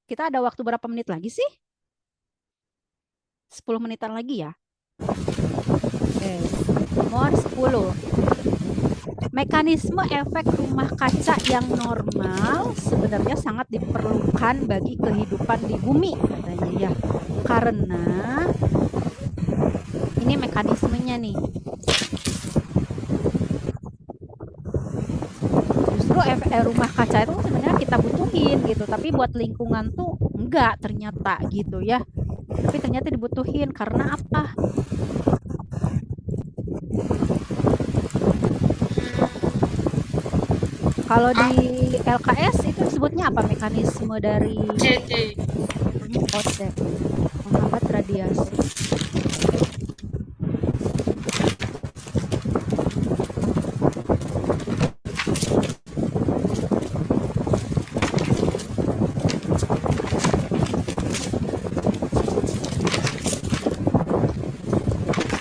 Kita ada waktu berapa menit lagi sih? 10 menitan lagi ya. Oke. Nomor 10. Mekanisme efek rumah kaca yang normal sebenarnya sangat diperlukan bagi kehidupan di bumi katanya ya. Karena ini mekanismenya nih. Justru rumah kaca itu sebenarnya kita butuhin gitu, tapi buat lingkungan tuh enggak ternyata gitu ya. Tapi ternyata dibutuhin karena apa? Kalau di LKS itu disebutnya apa mekanisme dari CT. OT, menghambat radiasi.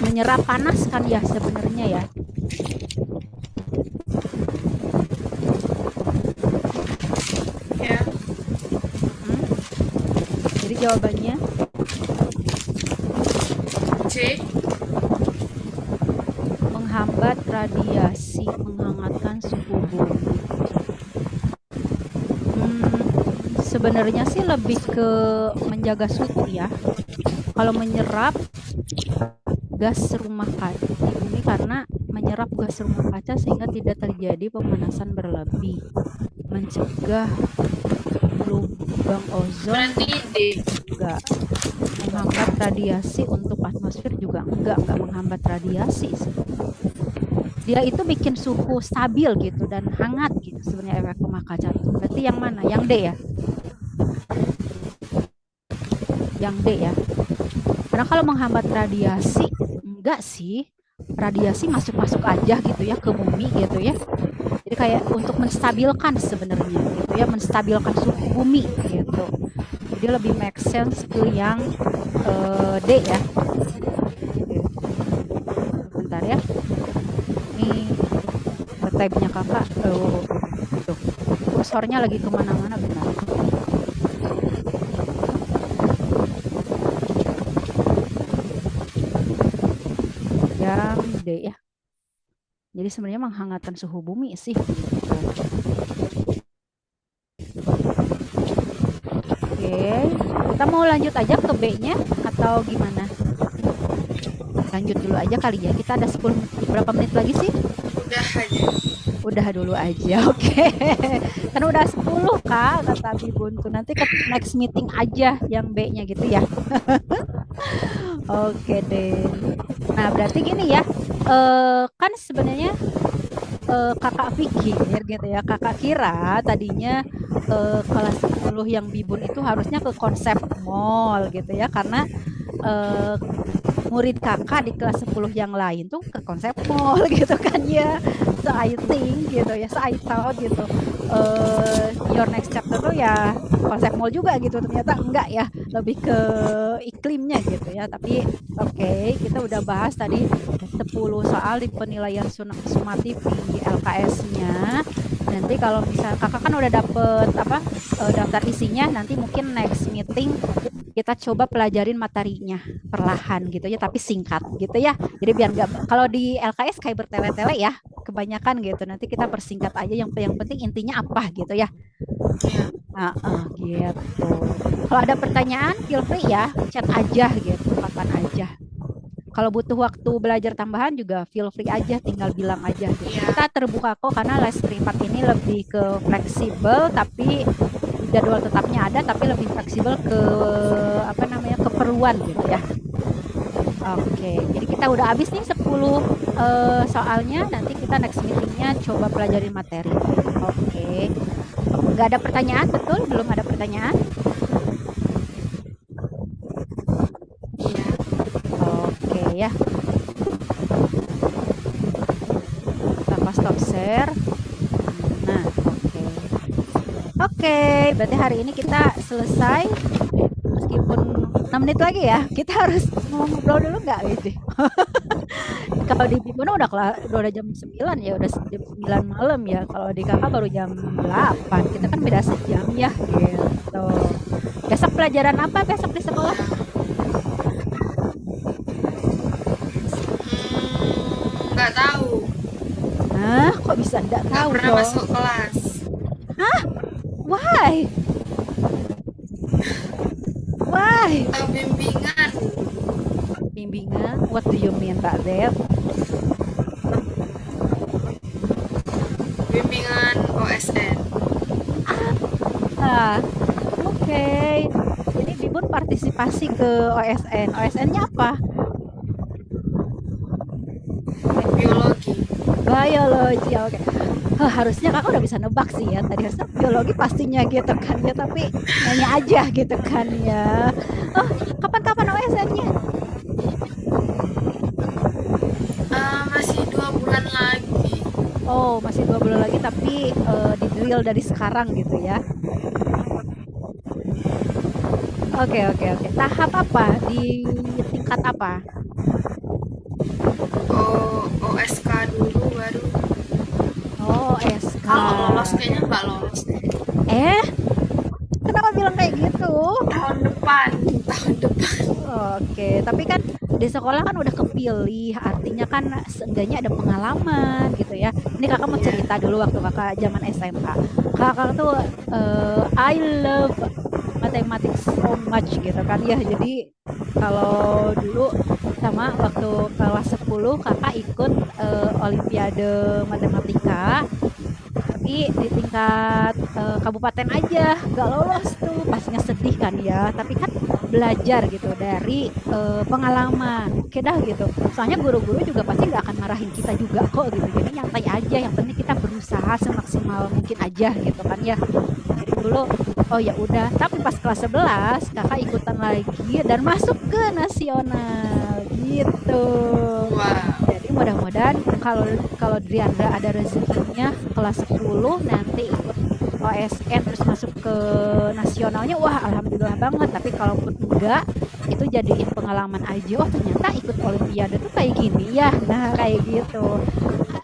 Menyerap panas kan ya sebenarnya ya. Ya. Jadi jawabannya C. menghambat radiasi, menghangatkan suhu bumi. Sebenarnya sih lebih ke menjaga suhu ya. Kalau menyerap gas rumah kaca di bumi karena menyerap gas rumah kaca sehingga tidak terjadi pemanasan berlebih, mencegah lubang ozon. Berarti D. Enggak, menghambat radiasi untuk atmosfer juga enggak menghambat radiasi sih. Dia itu bikin suhu stabil gitu dan hangat gitu sebenarnya efek rumah kaca itu. Berarti yang mana? Yang D ya? Yang D ya. Karena kalau menghambat radiasi enggak sih. Radiasi masuk-masuk aja gitu ya ke bumi gitu ya. Jadi kayak untuk menstabilkan sebenarnya gitu ya, menstabilkan suhu bumi gitu. Jadi lebih make sense ke yang D ya. Bentar ya. Ini tabnya kakak. Tuh. Kursornya lagi kemana-mana benar. Yang D ya. Jadi sebenarnya menghangatkan suhu bumi sih. Oke, kita mau lanjut aja ke B-nya atau gimana? Lanjut dulu aja kali ya. Kita ada 10 berapa menit lagi sih? Udah aja. Udah dulu aja. Oke. Kan udah 10 Kak kata Bibuntu. Nanti ke next meeting aja yang B-nya gitu ya. Oke deh. Nah, berarti gini ya. Kan sebenarnya kakak pikir gitu ya, kakak kira tadinya kelas 10 yang Bibun itu harusnya ke konsep mall gitu ya, karena murid kakak di kelas 10 yang lain tuh ke konsep mall gitu kan ya. So I think gitu ya, so I thought gitu your next chapter tuh ya konsep mall juga gitu, ternyata enggak ya, lebih ke iklimnya gitu ya. Tapi oke, kita udah bahas tadi 10 soal di penilaian sumatif di LKS-nya. Nanti kalau misal kakak kan udah dapet apa daftar isinya, nanti mungkin next meeting kita coba pelajarin materinya perlahan gitu ya, tapi singkat gitu ya. Jadi biar nggak, kalau di LKS kayak bertele-tele ya kebanyakan gitu. Nanti kita persingkat aja, yang penting intinya apa gitu ya. Gitu. Kalau ada pertanyaan feel free ya, chat aja gitu kapan aja. Kalau butuh waktu belajar tambahan juga feel free aja, tinggal bilang aja gitu. Kita terbuka kok, karena les privat ini lebih ke fleksibel, tapi jadwal tetapnya ada, tapi lebih fleksibel ke apa namanya, keperluan gitu ya. Oke, jadi kita udah habis nih 10 soalnya. Nanti kita next meetingnya coba pelajarin materi. Oke. Nggak ada pertanyaan, betul? Belum ada pertanyaan? Oke ya. Kita stop share. Nah, oke. Oke, berarti hari ini kita selesai. Meskipun 6 menit lagi ya, kita harus ngobrol dulu nggak gitu. Kalau di Bipono udah jam 9 ya, udah jam 9 malam ya. Kalau di kakak baru jam 8. Kita kan beda sejam ya gitu. Besok pelajaran apa besok di sekolah? Nggak tahu. Nah, kok bisa nggak nggak tahu pernah dong? masuk kelas. Why? Why? Bimbingan, Bimbingan? What do you mean by that? bimbingan OSN. Ah, oke. Jadi Bibun partisipasi ke OSN. OSN-nya apa? Biologi. Biologi. Oke. Hah, harusnya kakak udah bisa nebak sih ya. Tadi harusnya biologi pastinya gitu kan ya. Tapi nanya aja gitu kan ya. Oh, kapan-kapan OSN-nya? Masih 2 bulan lagi. Oh, masih 2 bulan lagi tapi di drill dari sekarang gitu ya. Oke, oke, oke. Tahap apa? Di tingkat apa? OSK dulu baru. Oh, SK. Kalau lolos kayaknya nggak lolos deh. Eh, kenapa bilang kayak gitu? Tahun depan, tahun depan. Oke, tapi kan di sekolah kan udah kepilih, artinya kan seenggaknya ada pengalaman gitu ya. Ini kakak mau Iya. cerita dulu waktu kakak zaman SMA. Kakak tuh I love mathematics so much gitu kan ya. Jadi kalau dulu sama waktu kelas 10 kakak ikut Olimpiade Matematika, tapi di tingkat kabupaten aja gak lolos tuh, pastinya sedih kan ya, tapi kan belajar gitu dari pengalaman. Oke dah gitu, soalnya guru-guru juga pasti nggak akan marahin kita juga kok gitu, jadi nyantai aja, yang penting kita berusaha semaksimal mungkin aja gitu kan ya. Jadi dulu oh ya udah, tapi pas kelas 11 kakak ikutan lagi dan masuk ke nasional gitu. Wah. Jadi mudah-mudahan kalau kalau Driandra ada rezekinya kelas 10 nanti ikut OSN terus masuk ke nasionalnya, wah alhamdulillah banget. Tapi kalaupun enggak, itu jadiin pengalaman aja. Oh ternyata ikut Olimpiade tuh kayak gini ya. Nah kayak gitu.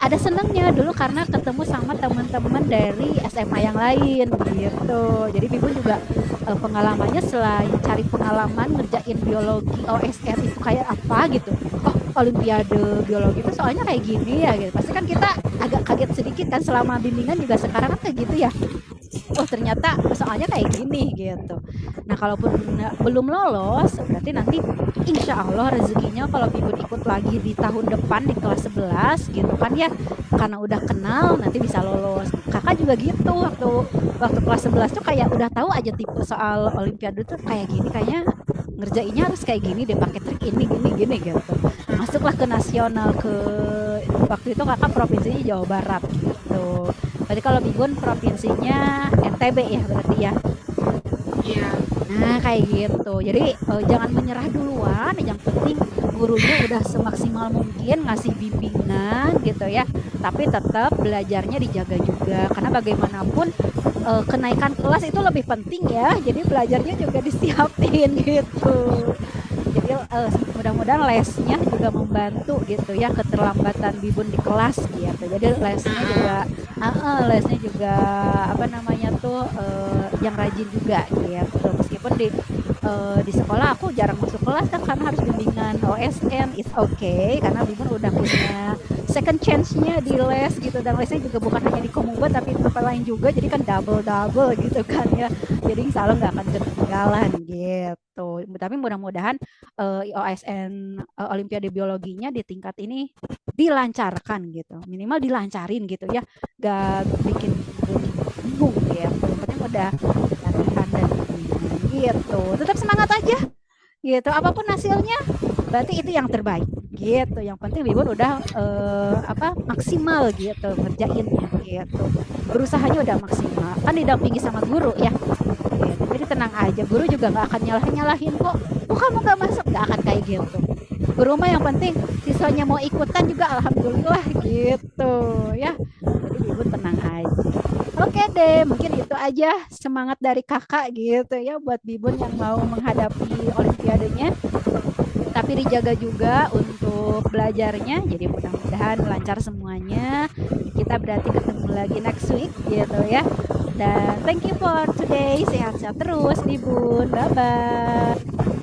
Ada senengnya dulu karena ketemu sama teman-teman dari SMA yang lain gitu. Jadi Bibun juga pengalamannya selain cari pengalaman ngerjain biologi OSN itu kayak apa gitu. Oh, Olimpiade biologi itu soalnya kayak gini ya gitu. Pasti kan kita agak kaget sedikit kan, selama bimbingan juga sekarang kan kayak gitu ya. Oh ternyata soalnya kayak gini gitu. Nah kalaupun belum lolos, berarti nanti insya Allah rezekinya kalau Bibun ikut lagi di tahun depan di kelas 11 gitu kan ya, karena udah kenal nanti bisa lolos. Kakak juga gitu, waktu waktu kelas 11 tuh kayak udah tahu aja tipe soal Olimpiade tuh kayak gini, kayaknya ngerjainnya harus kayak gini deh, pakai trik ini gini gini gitu. Masuklah ke nasional, ke waktu itu kakak provinsinya Jawa Barat gitu. Berarti kalau Bibun provinsinya NTB ya berarti ya. Iya. Nah, kayak gitu. Jadi jangan menyerah duluan, yang penting gurunya udah semaksimal mungkin ngasih bimbingan gitu ya. Tapi tetap belajarnya dijaga juga karena bagaimanapun kenaikan kelas itu lebih penting ya. Jadi belajarnya juga disiapin gitu. Jadi mudah-mudahan lesnya juga membantu gitu ya keterlambatan Bibun di kelas gitu. Jadi lesnya juga apa namanya tuh yang rajin juga gitu. Meskipun di sekolah aku jarang masuk kelas kan karena harus bimbingan OSN, it's okay karena Bibun udah punya second chance-nya di les gitu, dan lesnya juga bukan hanya di Komuba tapi di tempat lain juga, jadi kan double gitu kan ya, jadi insya Allah nggak akan ketinggalan gitu. Tapi mudah-mudahan OSN Olimpiade Biologinya di tingkat ini dilancarkan gitu, minimal dilancarin gitu ya, gak bikin bingung gitu. Yang penting udah latihan dan bimbingan gitu, tetap semangat aja gitu, apapun hasilnya berarti itu yang terbaik gitu. Yang penting Bibun udah apa maksimal gitu ngerjainnya gitu, berusahanya udah maksimal kan, didampingi sama guru ya gitu. Jadi tenang aja, guru juga nggak akan nyalahin kok, oh kamu nggak masuk, nggak akan kayak gitu. Guru mah yang penting siswanya mau ikutan juga alhamdulillah gitu ya. Jadi Bibun tenang aja. Oke deh, mungkin itu aja semangat dari kakak gitu ya buat Bibun yang mau menghadapi Olimpiadenya. Tapi dijaga juga untuk belajarnya. Jadi mudah-mudahan lancar semuanya. Kita berarti ketemu lagi next week gitu ya. Dan thank you for today. Sehat-sehat terus Bibun. Bye-bye.